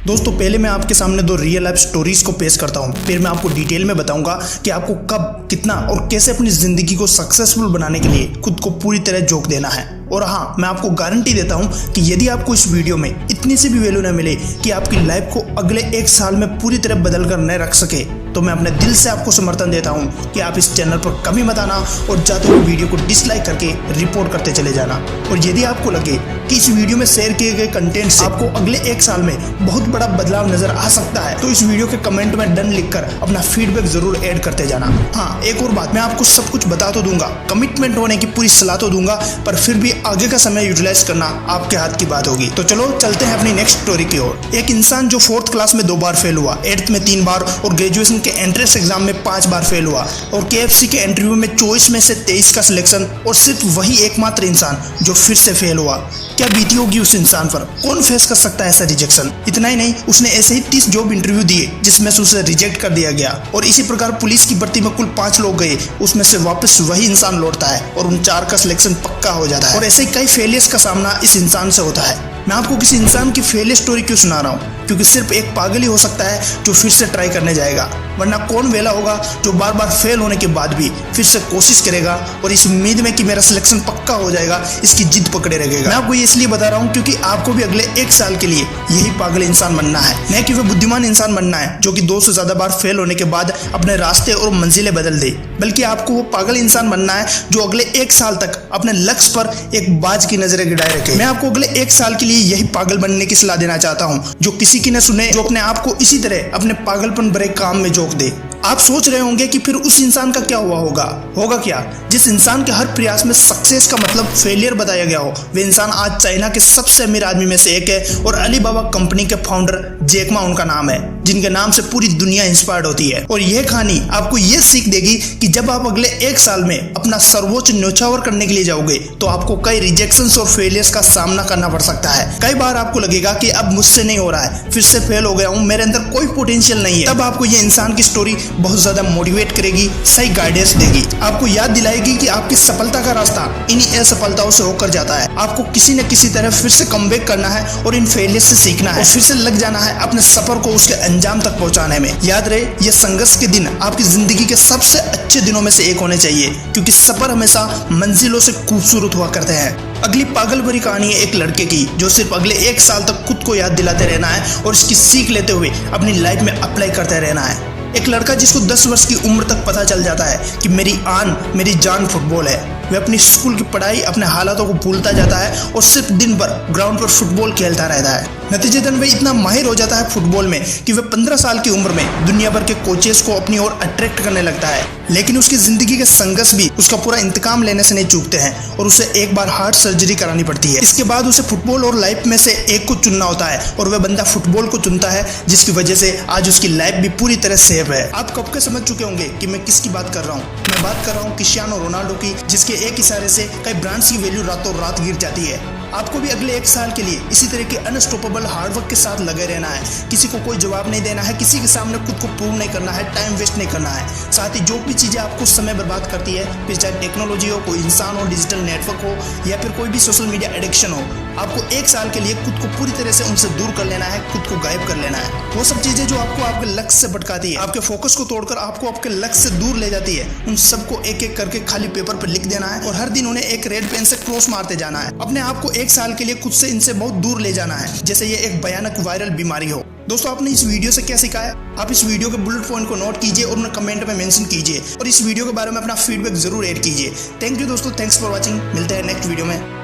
दोस्तों पहले मैं आपके सामने दो रियल लाइफ स्टोरीज को पेश करता हूँ, फिर मैं आपको डिटेल में बताऊंगा कि आपको कब, कितना और कैसे अपनी जिंदगी को सक्सेसफुल बनाने के लिए खुद को पूरी तरह झोंक देना है। और हाँ, मैं आपको गारंटी देता हूँ कि यदि आपको इस वीडियो में इतनी सी भी वैल्यू न मिले कि आपकी लाइफ को अगले 1 साल में पूरी तरह बदल कर न रख सके, तो मैं अपने दिल से आपको समर्थन देता हूँ कि आप इस चैनल पर कभी मत आना और जाते हुए वीडियो को डिसलाइक करके रिपोर्ट करते चले जाना। और यदि आपको लगे कि इस वीडियो में शेयर किए गए कंटेंट से आपको अगले 1 साल में बहुत बड़ा बदलाव नजर आ सकता है, तो इस वीडियो के कमेंट में डन लिखकर अपना फीडबैक जरूर ऐड करते जाना। हाँ, एक और बात, मैं आपको सब कुछ बता तो दूंगा, कमिटमेंट होने की पूरी सलाह तो दूंगा, पर फिर भी आगे का समय यूटिलाइज करना आपके हाथ की बात होगी। तो चलो चलते हैं अपनी नेक्स्ट स्टोरी की ओर। एक इंसान जो 4th क्लास में 2 बार फेल हुआ, 8th में 3 बार और ग्रेजुएशन के एंट्रेंस एग्जाम में 5 बार फेल हुआ, और KFC के इंटरव्यू में 24 में से 23 का सिलेक्शन, और सिर्फ वही एकमात्र इंसान जो फिर से फेल हुआ। क्या बीती होगी उस इंसान पर? कौन फेस कर सकता है ऐसा रिजेक्शन? इतना ही नहीं, उसने ऐसे ही 30 जॉब इंटरव्यू दिए जिसमें से उसे रिजेक्ट कर दिया गया, और इसी प्रकार पुलिस की भर्ती में कुल 5 लोग गए, उसमें से वापस वही इंसान लौटता है और उन 4 का सिलेक्शन पक्का हो जाता है। और ऐसे ही कई फेलियर्स का सामना इस इंसान से होता है। मैं आपको किसी इंसान की फेलियर स्टोरी क्यों सुना रहा हूँ? क्योंकि सिर्फ एक पागल ही हो सकता है जो फिर से ट्राई करने जाएगा, वरना कौन वेला होगा जो बार बार फेल होने के बाद भी फिर से कोशिश करेगा और इस उम्मीद में कि मेरा सिलेक्शन पक्का हो जाएगा इसकी जिद पकड़े रहेगा। मैं आपको ये इसलिए बता रहा हूँ क्योंकि आपको भी अगले 1 साल के लिए यही पागल इंसान बनना है, न कि वह बुद्धिमान इंसान बनना है जो कि 2 से ज्यादा बार फेल होने के बाद अपने रास्ते और मंजिलें बदल दे, बल्कि आपको वो पागल इंसान बनना है जो अगले 1 साल तक अपने लक्ष्य पर एक बाज की नजरें गिराए रखे। मैं आपको अगले 1 साल के लिए यही पागल बनने की सलाह देना चाहता हूँ जो किसी की न सुने, जो अपने आप को इसी तरह अपने पागलपन भरे काम में झोंक दे। आप सोच रहे होंगे कि फिर उस इंसान का क्या होगा क्या? जिस इंसान के हर प्रयास में सक्सेस का मतलब फेलियर बताया गया हो, वे इंसान आज चाइना के सबसे अमीर आदमी में से एक है, और अलीबाबा कंपनी के फाउंडर जैक मा उनका नाम है, जिनके नाम से पूरी दुनिया इंस्पायर्ड होती है। और यह कहानी आपको यह सीख देगी कि जब आप अगले 1 साल में अपना सर्वोच्च न्योछावर करने के लिए जाओगे तो आपको कई रिजेक्शंस और फेलियर्स का सामना करना पड़ सकता है। कई बार आपको लगेगा कि अब मुझसे नहीं हो रहा है, फिर से फेल हो गया हूँ, मेरे अंदर कोई पोटेंशियल नहीं है। तब आपको यह इंसान की स्टोरी बहुत ज्यादा मोटिवेट करेगी, सही गाइडेंस देगी, आपको याद दिलाएगी कि आपकी सफलता का रास्ता इन्हीं असफलताओं से होकर जाता है। आपको किसी न किसी तरह फिर से कमबैक करना है और इन फेलियर से सीखना है और फिर से लग जाना है अपने सफर को उसके अंजाम तक पहुंचाने में। याद रहे, ये संघर्ष के दिन आपकी जिंदगी के सबसे अच्छे दिनों में से एक होने चाहिए, क्योंकि सफर हमेशा मंजिलों से खूबसूरत हुआ करते हैं। अगली पागल भरी कहानी है एक लड़के की जो सिर्फ अगले 1 साल तक खुद को याद दिलाते रहना है और इसकी सीख लेते हुए अपनी लाइफ में अप्लाई करते रहना है। एक लड़का जिसको 10 वर्ष की उम्र तक पता चल जाता है कि मेरी आन, मेरी जान फुटबॉल है। वह अपनी स्कूल की पढ़ाई, अपने हालातों को भूलता जाता है और सिर्फ दिन भर ग्राउंड पर फुटबॉल खेलता रहता है। नतीजतन वह इतना माहिर हो जाता है फुटबॉल में कि वह 15 साल की उम्र में दुनिया भर के कोचेस को अपनी ओर अट्रैक्ट करने लगता है। लेकिन उसकी जिंदगी के संघर्ष भी उसका पूरा इंतकाम लेने से नहीं चूकते हैं और उसे एक बार हार्ट सर्जरी करानी पड़ती है। इसके बाद उसे फुटबॉल और लाइफ में से एक को चुनना होता है और वह बंदा फुटबॉल को चुनता है, जिसकी वजह से आज उसकी लाइफ भी पूरी तरह सेफ है। आप कब के समझ चुके होंगे कि मैं किसकी बात कर रहा हूँ। मैं बात कर रहा हूँ क्रिस्टियानो रोनाल्डो की, जिसके एक इशारे से कई ब्रांड्स की वैल्यू रातों रात गिर जाती है। आपको भी अगले 1 साल के लिए इसी तरह के अनस्टॉपेबल हार्डवर्क के साथ लगे रहना है। किसी को कोई जवाब नहीं देना है, किसी के सामने खुद को प्रूव नहीं करना है, टाइम वेस्ट नहीं करना है। साथ ही जो भी चीजें आपको समय बर्बाद करती है, फिर चाहे टेक्नोलॉजी हो, कोई इंसान हो, डिजिटल नेटवर्क हो, या फिर कोई भी सोशल मीडिया एडिक्शन हो, आपको 1 साल के लिए खुद को पूरी तरह से उनसे दूर कर लेना है, खुद को गायब कर लेना है। वो सब चीजें जो आपको आपके लक्ष्य से भटकाती है, आपके फोकस को तोड़कर आपको आपके लक्ष्य से दूर ले जाती है, उन सबको एक एक करके खाली पेपर पर लिख देना है और हर दिन उन्हें एक रेड पेन से क्रॉस मारते जाना है। अपने आप को 1 साल के लिए खुद से इनसे बहुत दूर ले जाना है, जैसे ये एक भयानक वायरल बीमारी हो। दोस्तों, आपने इस वीडियो से क्या सीखा है? आप इस वीडियो के बुलेट पॉइंट को नोट कीजिए और उन्हें कमेंट में मेंशन कीजिए और इस वीडियो के बारे में अपना फीडबैक जरूर ऐड कीजिए। थैंक यू दोस्तों, थैंक्स फॉर वॉचिंग। मिलते हैं नेक्स्ट वीडियो में।